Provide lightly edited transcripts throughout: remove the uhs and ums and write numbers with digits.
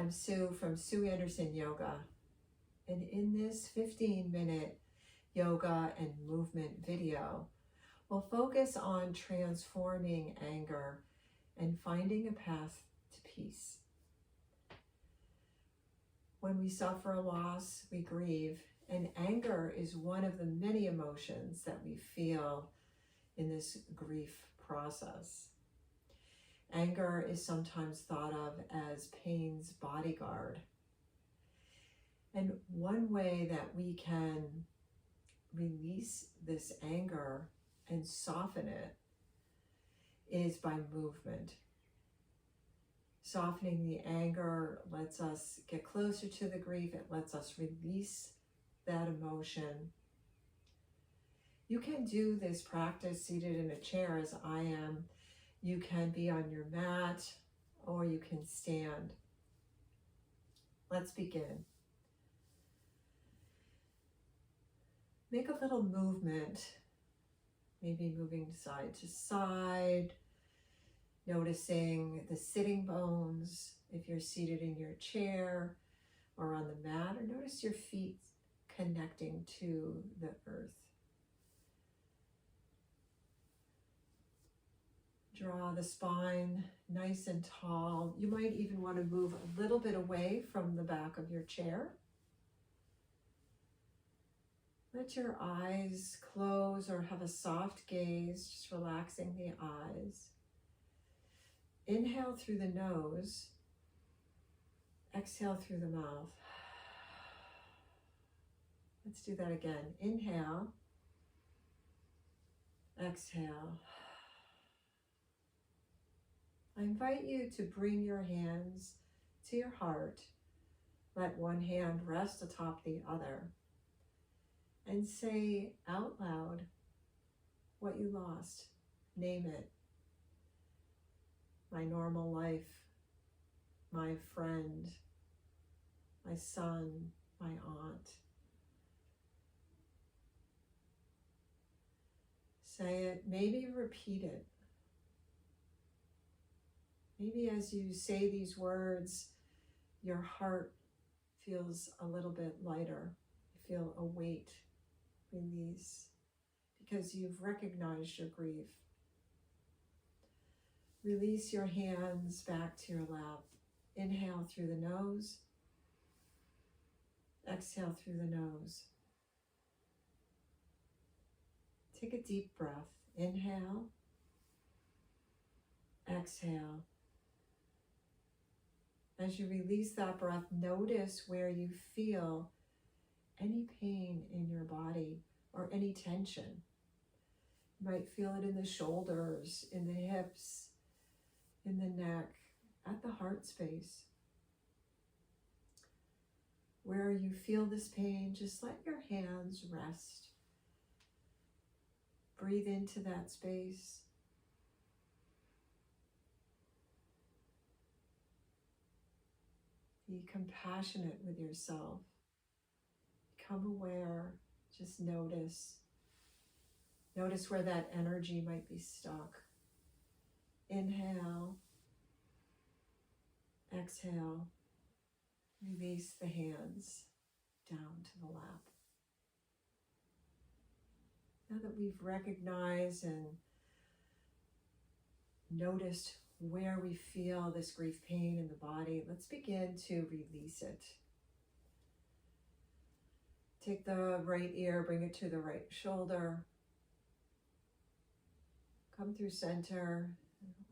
I'm Sue from Sue Andersen Yoga, and in this 15-minute yoga and movement video, we'll focus on transforming anger and finding a path to peace. When we suffer a loss, we grieve, and anger is one of the many emotions that we feel in this grief process. Anger is sometimes thought of as pain's bodyguard. And one way that we can release this anger and soften it is by movement. Softening the anger lets us get closer to the grief. It lets us release that emotion. You can do this practice seated in a chair as I am. You can be on your mat or you can stand. Let's begin. Make a little movement, maybe moving side to side, noticing the sitting bones if you're seated in your chair or on the mat, or notice your feet connecting to the earth. Draw the spine nice and tall. You might even want to move a little bit away from the back of your chair. Let your eyes close or have a soft gaze, just relaxing the eyes. Inhale through the nose. Exhale through the mouth. Let's do that again. Inhale. Exhale. I invite you to bring your hands to your heart. Let one hand rest atop the other. And say out loud what you lost. Name it. My normal life, my friend, my son, my aunt. Say it, maybe repeat it. Maybe as you say these words, your heart feels a little bit lighter. You feel a weight release because you've recognized your grief. Release your hands back to your lap. Inhale through the nose. Exhale through the nose. Take a deep breath. Inhale. Exhale. As you release that breath, notice where you feel any pain in your body or any tension. You might feel it in the shoulders, in the hips, in the neck, at the heart space. Where you feel this pain, just let your hands rest. Breathe into that space. Be compassionate with yourself. Become aware. Just notice. Notice where that energy might be stuck. Inhale. Exhale. Release the hands down to the lap. Now that we've recognized and noticed where we feel this grief pain in the body, let's begin to release it. Take the right ear, bring it to the right shoulder. Come through center,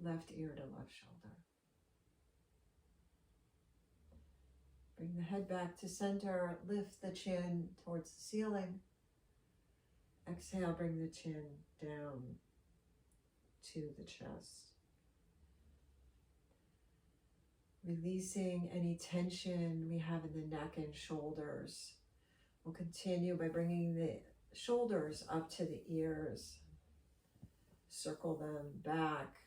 left ear to left shoulder. Bring the head back to center, lift the chin towards the ceiling. Exhale, bring the chin down to the chest. Releasing any tension we have in the neck and shoulders. We'll continue by bringing the shoulders up to the ears. Circle them back,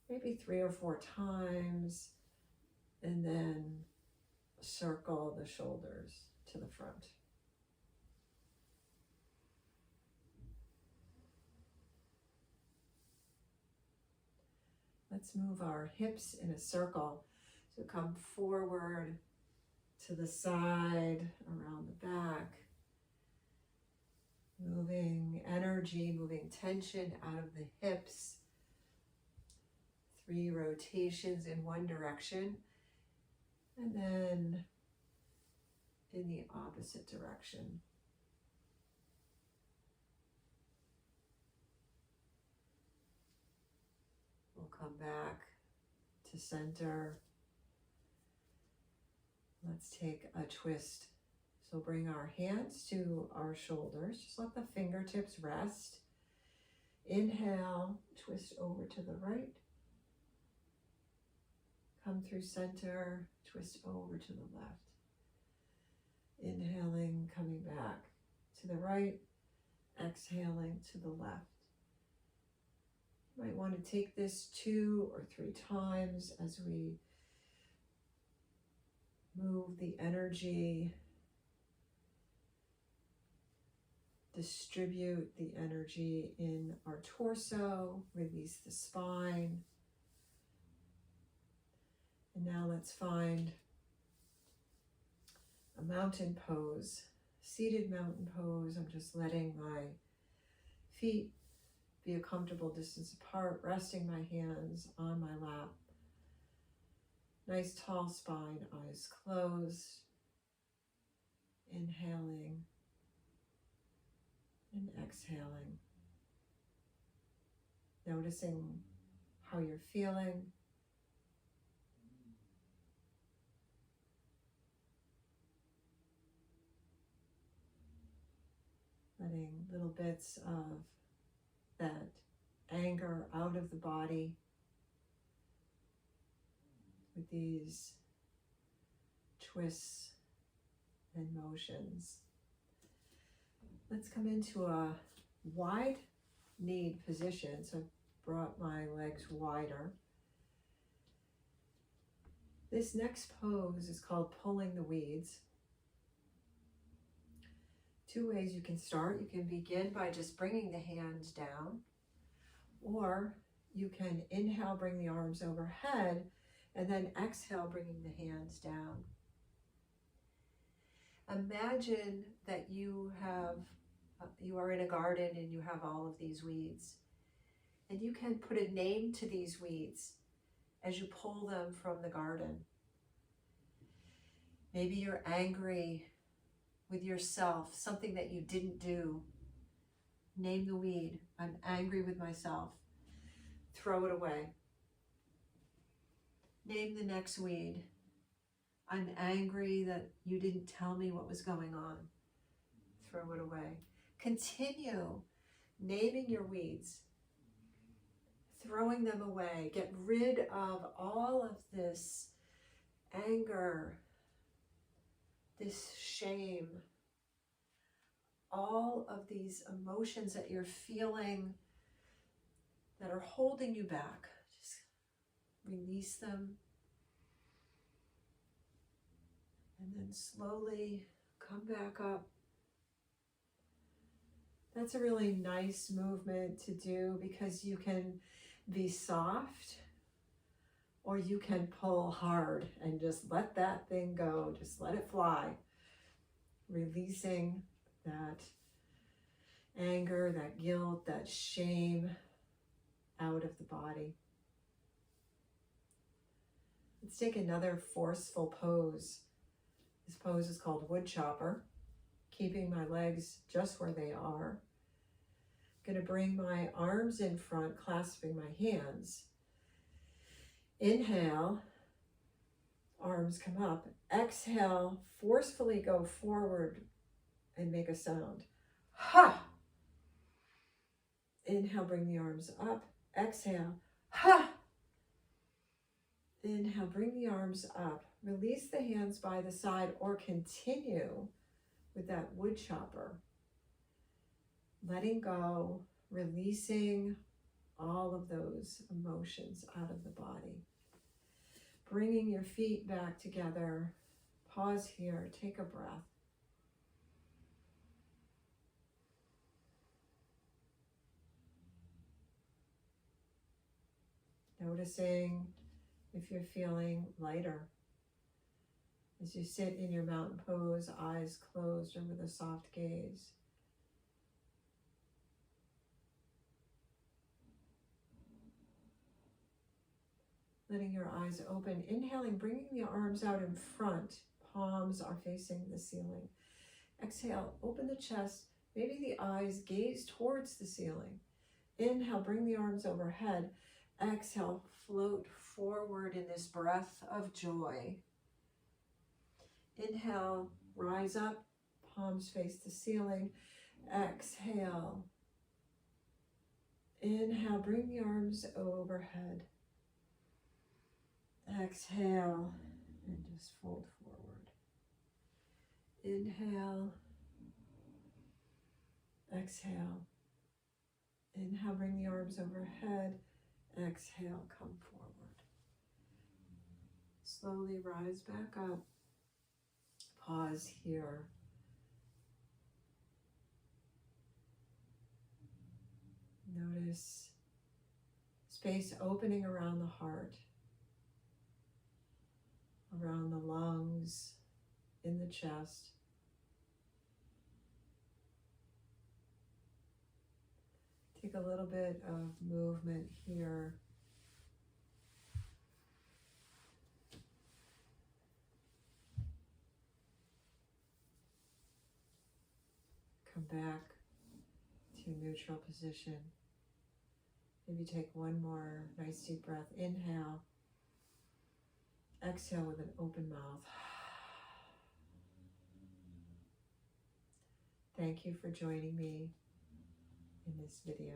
maybe 3 or 4 times, and then circle the shoulders to the front. Let's move our hips in a circle. So come forward, to the side, around the back. Moving energy, moving tension out of the hips. 3 rotations in one direction. And then in the opposite direction. We'll come back to center. Let's take a twist. So bring our hands to our shoulders. Just let the fingertips rest. Inhale, twist over to the right. Come through center, twist over to the left. Inhaling, coming back to the right. Exhaling to the left. You might want to take this 2 or 3 times as we move the energy, distribute the energy in our torso, release the spine. And now let's find a mountain pose, seated mountain pose. I'm just letting my feet be a comfortable distance apart, resting my hands on my lap. Nice tall spine, eyes closed. Inhaling and exhaling. Noticing how you're feeling. Letting little bits of that anger out of the body with these twists and motions. Let's come into a wide kneed position. So I've brought my legs wider. This next pose is called pulling the weeds. 2 ways you can start. You can begin by just bringing the hands down, or you can inhale, bring the arms overhead, and then exhale, bringing the hands down. Imagine that you are in a garden and you have all of these weeds, and you can put a name to these weeds as you pull them from the garden. Maybe you're angry with yourself, something that you didn't do. Name the weed. I'm angry with myself. Throw it away. Name the next weed. I'm angry that you didn't tell me what was going on. Throw it away. Continue naming your weeds, throwing them away. Get rid of all of this anger, this shame, all of these emotions that you're feeling that are holding you back. Just release them. And then slowly come back up. That's a really nice movement to do because you can be soft or you can pull hard and just let that thing go. Just let it fly. Releasing that anger, that guilt, that shame out of the body. Let's take another forceful pose. This pose is called wood chopper. Keeping my legs just where they are. I'm going to bring my arms in front, clasping my hands. Inhale, arms come up. Exhale, forcefully go forward and make a sound. Ha! Inhale, bring the arms up. Exhale, ha! Inhale, bring the arms up. Release the hands by the side or continue with that wood chopper. Letting go, releasing all of those emotions out of the body. Bringing your feet back together. Pause here, take a breath. Noticing if you're feeling lighter. As you sit in your mountain pose, eyes closed or with a soft gaze. Letting your eyes open, inhaling, bringing the arms out in front. Palms are facing the ceiling. Exhale, open the chest. Maybe the eyes gaze towards the ceiling. Inhale, bring the arms overhead. Exhale, float forward in this breath of joy. Inhale, rise up, palms face the ceiling. Exhale. Inhale, bring the arms overhead. Exhale, and just fold forward. Inhale. Exhale. Inhale, bring the arms overhead. Exhale, come forward. Slowly rise back up. Pause here. Notice space opening around the heart, around the lungs, in the chest. Take a little bit of movement here. Come back to neutral position. Maybe take one more nice deep breath. Inhale. Exhale with an open mouth. Thank you for joining me in this video.